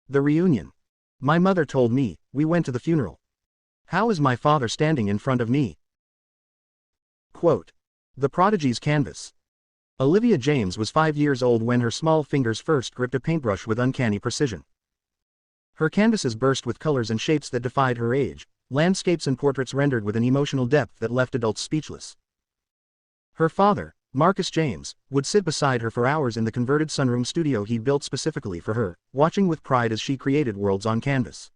The reunion. My mother told me, we went to the funeral. How is my father standing in front of me? Quote. The Prodigy's canvas. Olivia James was 5 years old when her small fingers first gripped a paintbrush with uncanny precision. Her canvases burst with colors and shapes that defied her age, landscapes and portraits rendered with an emotional depth that left adults speechless. Her father, Marcus James, would sit beside her for hours in the converted sunroom studio he built specifically for her, watching with pride as she created worlds on canvas.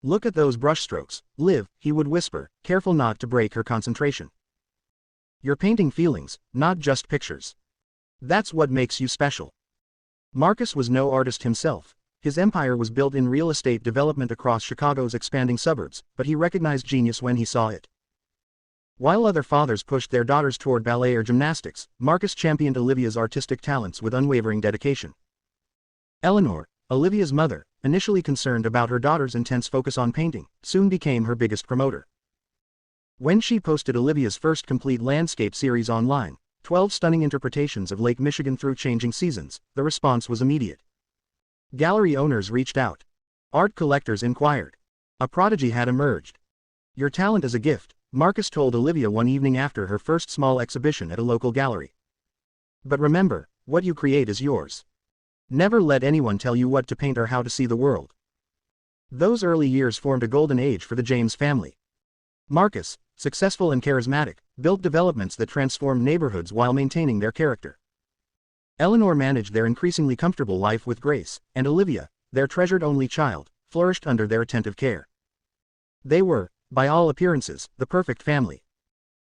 Look at those brushstrokes, Liv, he would whisper, careful not to break her concentration. You're painting feelings, not just pictures. That's what makes you special. Marcus was no artist himself. His empire was built in real estate development across Chicago's expanding suburbs, but he recognized genius when he saw it. While other fathers pushed their daughters toward ballet or gymnastics, Marcus championed Olivia's artistic talents with unwavering dedication. Eleanor, Olivia's mother, initially concerned about her daughter's intense focus on painting, soon became her biggest promoter. When she posted Olivia's first complete landscape series online, 12 stunning interpretations of Lake Michigan through changing seasons, the response was immediate. Gallery owners reached out. Art collectors inquired. A prodigy had emerged. Your talent is a gift, Marcus told Olivia one evening after her first small exhibition at a local gallery. But remember, what you create is yours. Never let anyone tell you what to paint or how to see the world. Those early years formed a golden age for the James family. Marcus, successful and charismatic, built developments that transformed neighborhoods while maintaining their character. Eleanor managed their increasingly comfortable life with grace, and Olivia, their treasured only child, flourished under their attentive care. They were, by all appearances, the perfect family.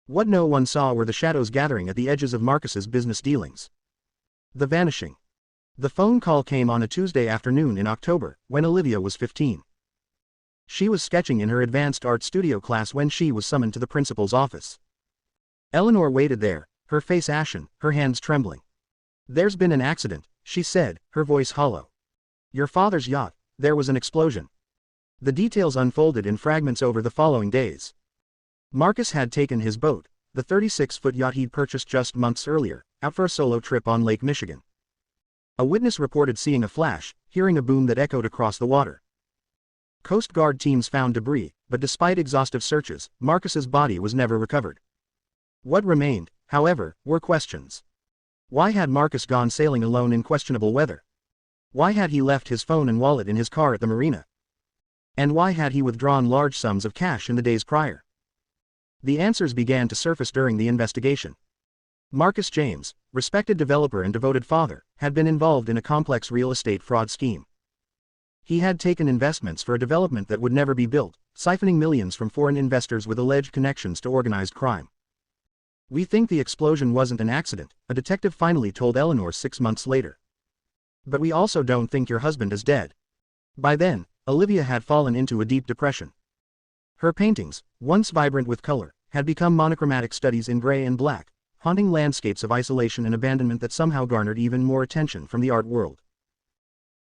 What no one saw were the shadows gathering at the edges of Marcus's business dealings. The vanishing. The phone call came on a Tuesday afternoon in October, when Olivia was 15. She was sketching in her advanced art studio class when she was summoned to the principal's office. Eleanor waited there, her face ashen, her hands trembling. There's been an accident, she said, her voice hollow. Your father's yacht, there was an explosion. The details unfolded in fragments over the following days. Marcus had taken his boat, the 36-foot yacht he'd purchased just months earlier, out for a solo trip on Lake Michigan. A witness reported seeing a flash, hearing a boom that echoed across the water. Coast Guard teams found debris, but despite exhaustive searches, Marcus's body was never recovered. What remained, however, were questions. Why had Marcus gone sailing alone in questionable weather? Why had he left his phone and wallet in his car at the marina? And why had he withdrawn large sums of cash in the days prior? The answers began to surface during the investigation. Marcus James, respected developer and devoted father, had been involved in a complex real estate fraud scheme. He had taken investments for a development that would never be built, siphoning millions from foreign investors with alleged connections to organized crime. We think the explosion wasn't an accident, a detective finally told Eleanor 6 months later. But we also don't think your husband is dead. By then, Olivia had fallen into a deep depression. Her paintings, once vibrant with color, had become monochromatic studies in gray and black, haunting landscapes of isolation and abandonment that somehow garnered even more attention from the art world.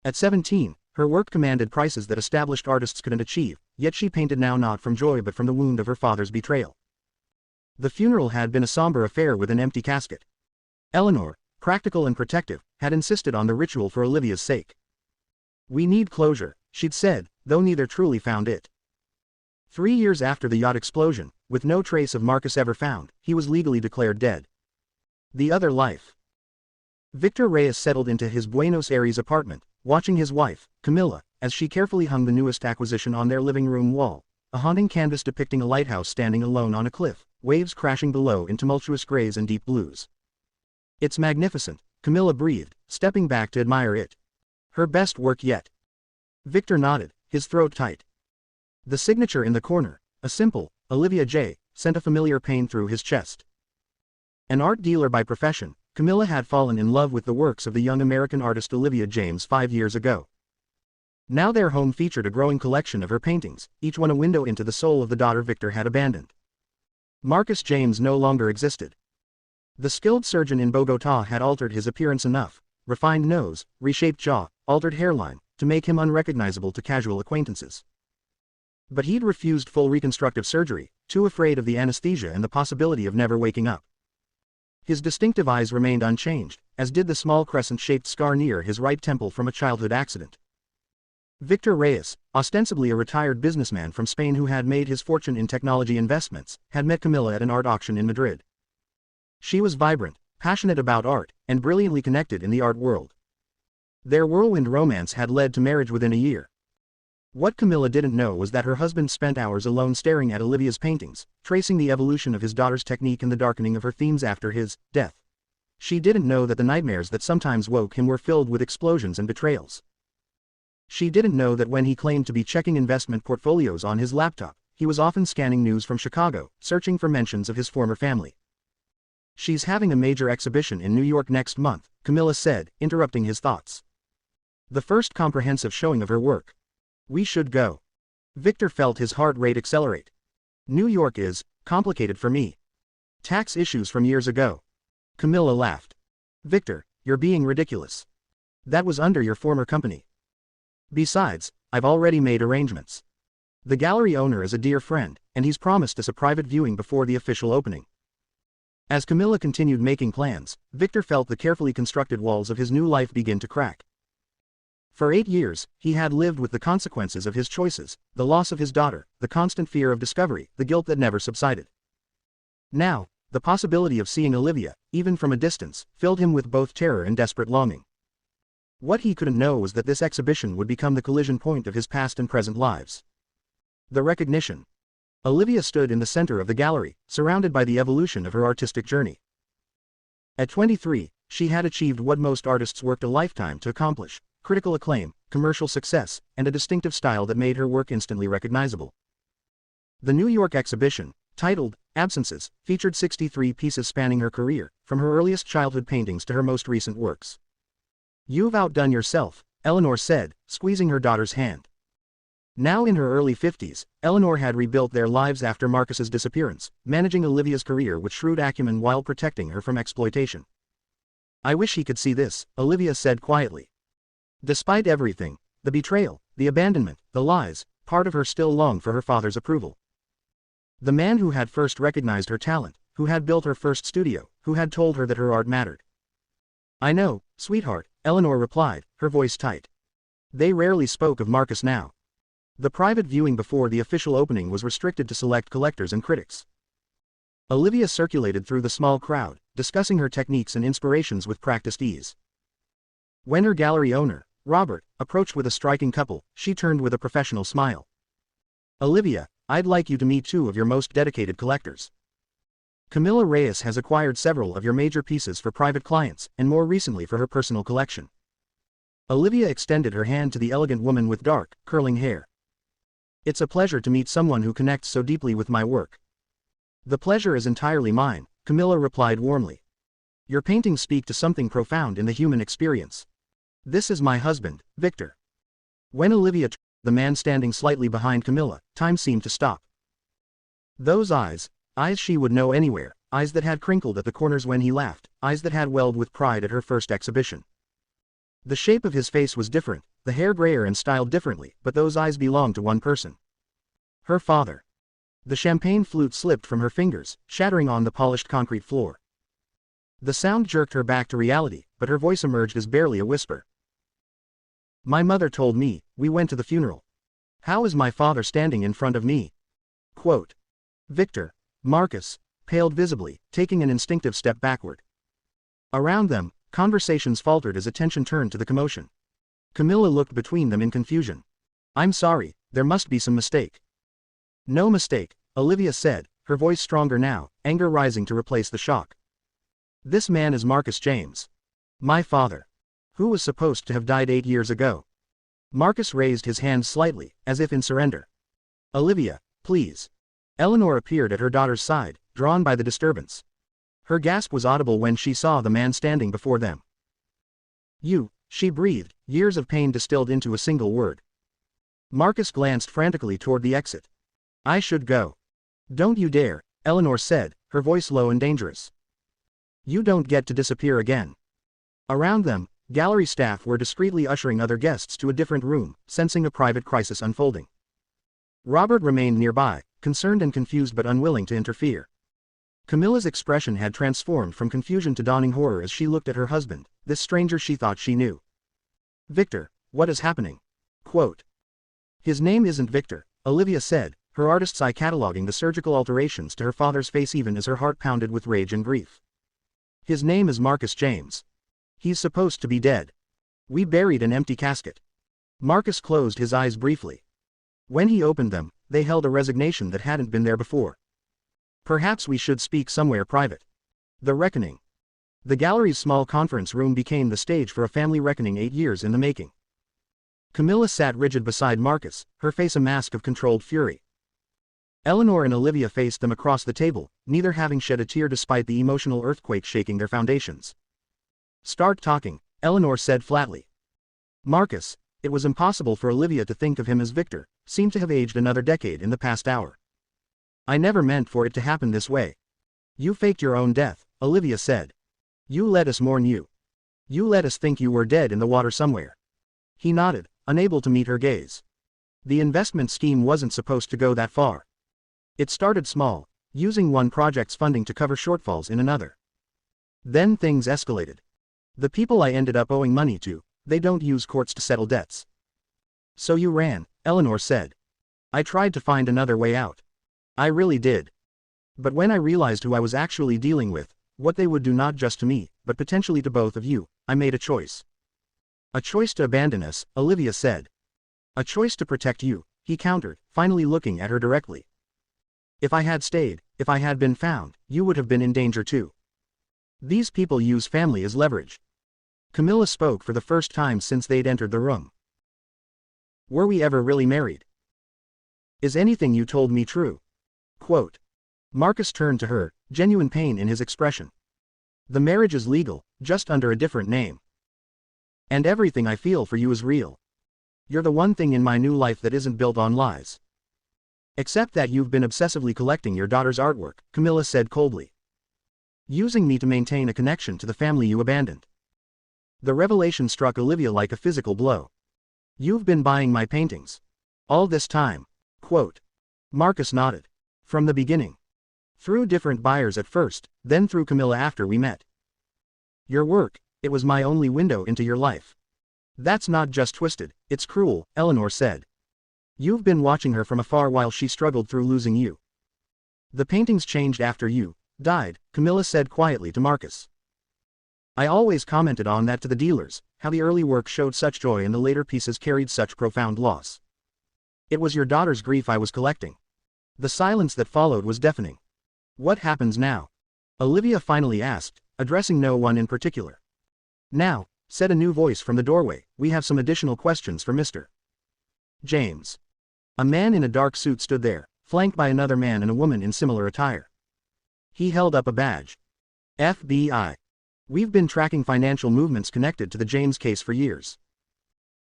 At 17, her work commanded prices that established artists couldn't achieve, yet she painted now not from joy but from the wound of her father's betrayal. The funeral had been a somber affair with an empty casket. Eleanor, practical and protective, had insisted on the ritual for Olivia's sake. We need closure, she'd said, though neither truly found it. 3 years after the yacht explosion, with no trace of Marcus ever found, he was legally declared dead. The other life. Victor Reyes settled into his Buenos Aires apartment, watching his wife, Camilla, as she carefully hung the newest acquisition on their living room wall, a haunting canvas depicting a lighthouse standing alone on a cliff, waves crashing below in tumultuous grays and deep blues. It's magnificent, Camilla breathed, stepping back to admire it. Her best work yet. Victor nodded, his throat tight. The signature in the corner, a simple, Olivia J., sent a familiar pain through his chest. An art dealer by profession, Camilla had fallen in love with the works of the young American artist Olivia James 5 years ago. Now their home featured a growing collection of her paintings, each one a window into the soul of the daughter Victor had abandoned. Marcus James no longer existed. The skilled surgeon in Bogotá had altered his appearance enough, refined nose, reshaped jaw, altered hairline, to make him unrecognizable to casual acquaintances. But he'd refused full reconstructive surgery, too afraid of the anesthesia and the possibility of never waking up. His distinctive eyes remained unchanged, as did the small crescent-shaped scar near his right temple from a childhood accident. Victor Reyes, ostensibly a retired businessman from Spain who had made his fortune in technology investments, had met Camilla at an art auction in Madrid. She was vibrant, passionate about art, and brilliantly connected in the art world. Their whirlwind romance had led to marriage within a year. What Camilla didn't know was that her husband spent hours alone staring at Olivia's paintings, tracing the evolution of his daughter's technique and the darkening of her themes after his death. She didn't know that the nightmares that sometimes woke him were filled with explosions and betrayals. She didn't know that when he claimed to be checking investment portfolios on his laptop, he was often scanning news from Chicago, searching for mentions of his former family. "She's having a major exhibition in New York next month," Camilla said, interrupting his thoughts. "The first comprehensive showing of her work. We should go." Victor felt his heart rate accelerate. "New York is complicated for me. Tax issues from years ago." Camilla laughed. "Victor, you're being ridiculous. That was under your former company. Besides, I've already made arrangements. The gallery owner is a dear friend, and he's promised us a private viewing before the official opening." As Camilla continued making plans, Victor felt the carefully constructed walls of his new life begin to crack. For 8 years, he had lived with the consequences of his choices, the loss of his daughter, the constant fear of discovery, the guilt that never subsided. Now, the possibility of seeing Olivia, even from a distance, filled him with both terror and desperate longing. What he couldn't know was that this exhibition would become the collision point of his past and present lives. The recognition. Olivia stood in the center of the gallery, surrounded by the evolution of her artistic journey. At 23, she had achieved what most artists worked a lifetime to accomplish: critical acclaim, commercial success, and a distinctive style that made her work instantly recognizable. The New York exhibition, titled Absences, featured 63 pieces spanning her career, from her earliest childhood paintings to her most recent works. "You've outdone yourself," Eleanor said, squeezing her daughter's hand. Now in her early 50s, Eleanor had rebuilt their lives after Marcus's disappearance, managing Olivia's career with shrewd acumen while protecting her from exploitation. "I wish he could see this," Olivia said quietly. Despite everything, the betrayal, the abandonment, the lies, part of her still longed for her father's approval. The man who had first recognized her talent, who had built her first studio, who had told her that her art mattered. "I know, sweetheart," Eleanor replied, her voice tight. They rarely spoke of Marcus now. The private viewing before the official opening was restricted to select collectors and critics. Olivia circulated through the small crowd, discussing her techniques and inspirations with practiced ease. When her gallery owner, Robert, approached with a striking couple, she turned with a professional smile. "Olivia, I'd like you to meet 2 of your most dedicated collectors. Camilla Reyes has acquired several of your major pieces for private clients, and more recently for her personal collection." Olivia extended her hand to the elegant woman with dark, curling hair. "It's a pleasure to meet someone who connects so deeply with my work." "The pleasure is entirely mine," Camilla replied warmly. "Your paintings speak to something profound in the human experience. This is my husband, Victor." When Olivia turned to the man standing slightly behind Camilla, time seemed to stop. Those eyes she would know anywhere, eyes that had crinkled at the corners when he laughed, eyes that had welled with pride at her first exhibition. The shape of his face was different, the hair grayer and styled differently, but those eyes belonged to one person. Her father. The champagne flute slipped from her fingers, shattering on the polished concrete floor. The sound jerked her back to reality, but her voice emerged as barely a whisper. "My mother told me, we went to the funeral. How is my father standing in front of me?" Quote. Victor. Marcus paled visibly, taking an instinctive step backward. Around them, conversations faltered as attention turned to the commotion. Camilla looked between them in confusion. "I'm sorry, there must be some mistake." "No mistake," Olivia said, her voice stronger now, anger rising to replace the shock. "This man is Marcus James. My father. Who was supposed to have died 8 years ago." Marcus raised his hand slightly, as if in surrender. "Olivia, please." Eleanor appeared at her daughter's side, drawn by the disturbance. Her gasp was audible when she saw the man standing before them. "You," she breathed, years of pain distilled into a single word. Marcus glanced frantically toward the exit. "I should go." "Don't you dare," Eleanor said, her voice low and dangerous. "You don't get to disappear again." Around them, gallery staff were discreetly ushering other guests to a different room, sensing a private crisis unfolding. Robert remained nearby, concerned and confused but unwilling to interfere. Camilla's expression had transformed from confusion to dawning horror as she looked at her husband, this stranger she thought she knew. "Victor, what is happening?" Quote. His name isn't Victor, Olivia said, her artist's eye cataloging the surgical alterations to her father's face even as her heart pounded with rage and grief. His name is Marcus James. He's supposed to be dead. We buried an empty casket. Marcus closed his eyes briefly. When he opened them, they held a resignation that hadn't been there before. Perhaps we should speak somewhere private. The reckoning. The gallery's small conference room became the stage for a family reckoning 8 years in the making. Camilla sat rigid beside Marcus, her face a mask of controlled fury. Eleanor and Olivia faced them across the table, neither having shed a tear despite the emotional earthquake shaking their foundations. Start talking, Eleanor said flatly. Marcus, it was impossible for Olivia to think of him as Victor, seemed to have aged another decade in the past hour. I never meant for it to happen this way. You faked your own death, Olivia said. You let us mourn you. You let us think you were dead in the water somewhere. He nodded, unable to meet her gaze. The investment scheme wasn't supposed to go that far. It started small, using one project's funding to cover shortfalls in another. Then things escalated. The people I ended up owing money to, they don't use courts to settle debts. So you ran, Eleanor said. I tried to find another way out. I really did. But when I realized who I was actually dealing with, what they would do not just to me, but potentially to both of you, I made a choice. A choice to abandon us, Olivia said. A choice to protect you, he countered, finally looking at her directly. If I had stayed, if I had been found, you would have been in danger too. These people use family as leverage. Camilla spoke for the first time since they'd entered the room. Were we ever really married? Is anything you told me true? Quote. Marcus turned to her, genuine pain in his expression. The marriage is legal, just under a different name. And everything I feel for you is real. You're the one thing in my new life that isn't built on lies. Except that you've been obsessively collecting your daughter's artwork, Camilla said coldly. Using me to maintain a connection to the family you abandoned. The revelation struck Olivia like a physical blow. You've been buying my paintings. All this time. Quote. Marcus nodded. From the beginning. Through different buyers at first, then through Camilla after we met. Your work, it was my only window into your life. That's not just twisted, it's cruel, Eleanor said. You've been watching her from afar while she struggled through losing you. The paintings changed after you died, Camilla said quietly to Marcus. I always commented on that to the dealers, how the early work showed such joy and the later pieces carried such profound loss. It was your daughter's grief I was collecting. The silence that followed was deafening. What happens now? Olivia finally asked, addressing no one in particular. Now, said a new voice from the doorway, we have some additional questions for Mr. James. A man in a dark suit stood there, flanked by another man and a woman in similar attire. He held up a badge. FBI. We've been tracking financial movements connected to the James case for years.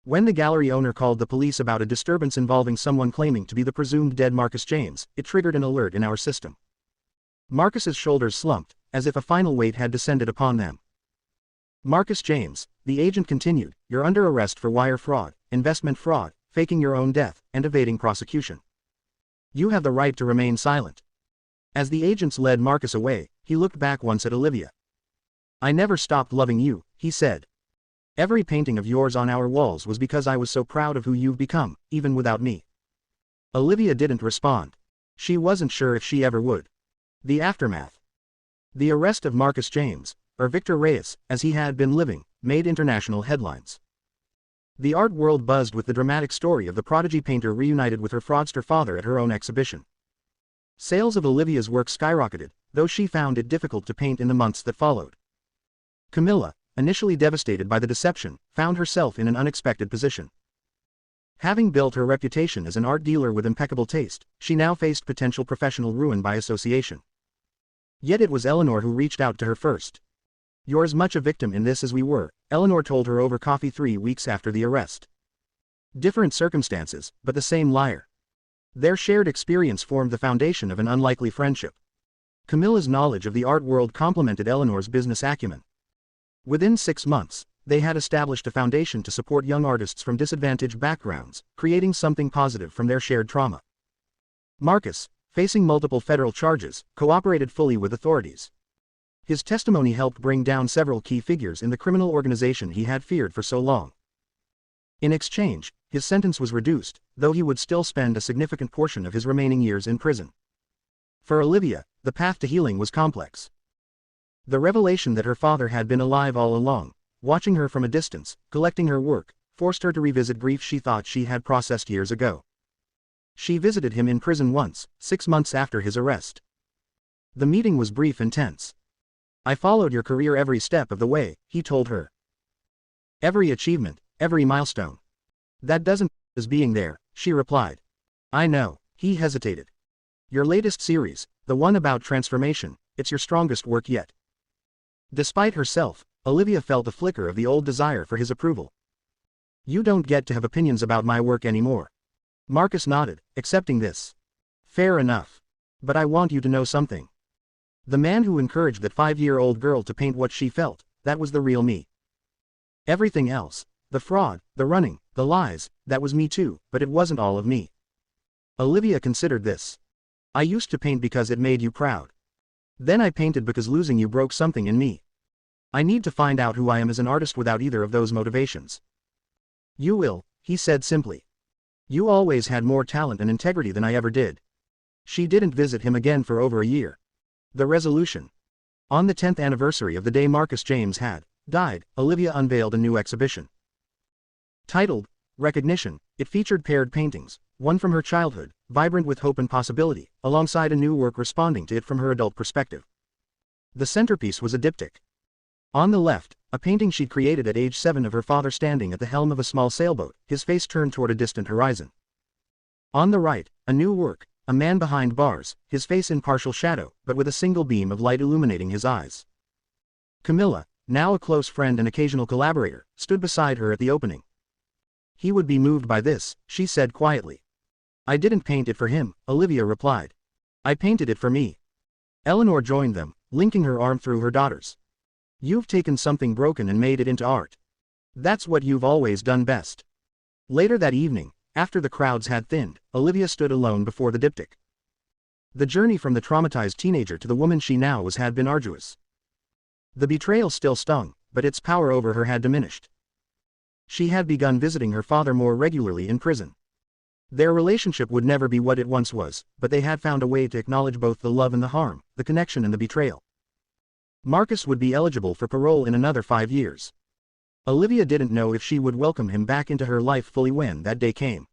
When the gallery owner called the police about a disturbance involving someone claiming to be the presumed dead Marcus James, it triggered an alert in our system. Marcus's shoulders slumped, as if a final weight had descended upon them. Marcus James, the agent continued, you're under arrest for wire fraud, investment fraud, faking your own death, and evading prosecution. You have the right to remain silent. As the agents led Marcus away, he looked back once at Olivia. I never stopped loving you, he said. Every painting of yours on our walls was because I was so proud of who you've become, even without me. Olivia didn't respond. She wasn't sure if she ever would. The aftermath. The arrest of Marcus James, or Victor Reyes, as he had been living, made international headlines. The art world buzzed with the dramatic story of the prodigy painter reunited with her fraudster father at her own exhibition. Sales of Olivia's work skyrocketed, though she found it difficult to paint in the months that followed. Camilla, initially devastated by the deception, found herself in an unexpected position. Having built her reputation as an art dealer with impeccable taste, she now faced potential professional ruin by association. Yet it was Eleanor who reached out to her first. You're as much a victim in this as we were, Eleanor told her over coffee 3 weeks after the arrest. Different circumstances, but the same liar. Their shared experience formed the foundation of an unlikely friendship. Camilla's knowledge of the art world complemented Eleanor's business acumen. Within 6 months, they had established a foundation to support young artists from disadvantaged backgrounds, creating something positive from their shared trauma. Marcus, facing multiple federal charges, cooperated fully with authorities. His testimony helped bring down several key figures in the criminal organization he had feared for so long. In exchange, his sentence was reduced, though he would still spend a significant portion of his remaining years in prison. For Olivia, the path to healing was complex. The revelation that her father had been alive all along, watching her from a distance, collecting her work, forced her to revisit grief she thought she had processed years ago. She visited him in prison once, 6 months after his arrest. The meeting was brief and tense. "I followed your career every step of the way," he told her. "Every achievement, every milestone." "That doesn't as being there," she replied. "I know," he hesitated. "Your latest series, the one about transformation, it's your strongest work yet." Despite herself, Olivia felt a flicker of the old desire for his approval. "You don't get to have opinions about my work anymore." Marcus nodded, accepting this. "Fair enough. But I want you to know something. The man who encouraged that 5-year-old girl to paint what she felt, that was the real me. Everything else, the fraud, the running, the lies, that was me too, but it wasn't all of me." Olivia considered this. "I used to paint because it made you proud. Then I painted because losing you broke something in me. I need to find out who I am as an artist without either of those motivations." "You will," he said simply. "You always had more talent and integrity than I ever did." She didn't visit him again for over a year. The resolution. On the 10th anniversary of the day Marcus James had died, Olivia unveiled a new exhibition. Titled Recognition, it featured paired paintings, one from her childhood, vibrant with hope and possibility, alongside a new work responding to it from her adult perspective. The centerpiece was a diptych. On the left, a painting she'd created at age 7 of her father standing at the helm of a small sailboat, his face turned toward a distant horizon. On the right, a new work, a man behind bars, his face in partial shadow, but with a single beam of light illuminating his eyes. Camilla, now a close friend and occasional collaborator, stood beside her at the opening. "He would be moved by this," she said quietly. "I didn't paint it for him," Olivia replied. "I painted it for me." Eleanor joined them, linking her arm through her daughter's. "You've taken something broken and made it into art. That's what you've always done best." Later that evening, after the crowds had thinned, Olivia stood alone before the diptych. The journey from the traumatized teenager to the woman she now was had been arduous. The betrayal still stung, but its power over her had diminished. She had begun visiting her father more regularly in prison. Their relationship would never be what it once was, but they had found a way to acknowledge both the love and the harm, the connection and the betrayal. Marcus would be eligible for parole in another 5 years. Olivia didn't know if she would welcome him back into her life fully when that day came.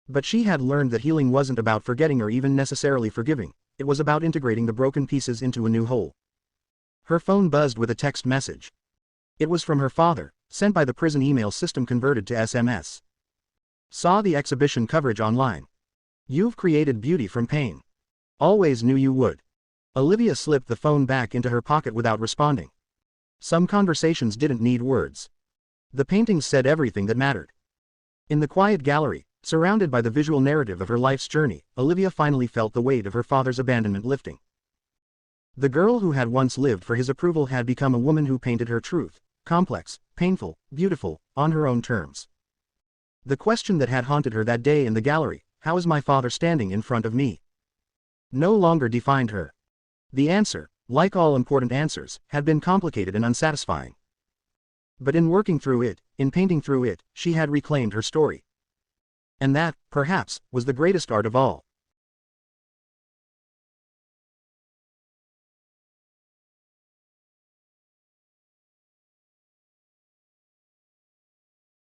But she had learned that healing wasn't about forgetting or even necessarily forgiving, it was about integrating the broken pieces into a new whole. Her phone buzzed with a text message. It was from her father, sent by the prison email system converted to SMS. "Saw the exhibition coverage online. You've created beauty from pain. Always knew you would." Olivia slipped the phone back into her pocket without responding. Some conversations didn't need words. The paintings said everything that mattered. In the quiet gallery, surrounded by the visual narrative of her life's journey, Olivia finally felt the weight of her father's abandonment lifting. The girl who had once lived for his approval had become a woman who painted her truth, complex, painful, beautiful, on her own terms. The question that had haunted her that day in the gallery, "How is my father standing in front of me?" no longer defined her. The answer, like all important answers, had been complicated and unsatisfying. But in working through it, in painting through it, she had reclaimed her story. And that, perhaps, was the greatest art of all.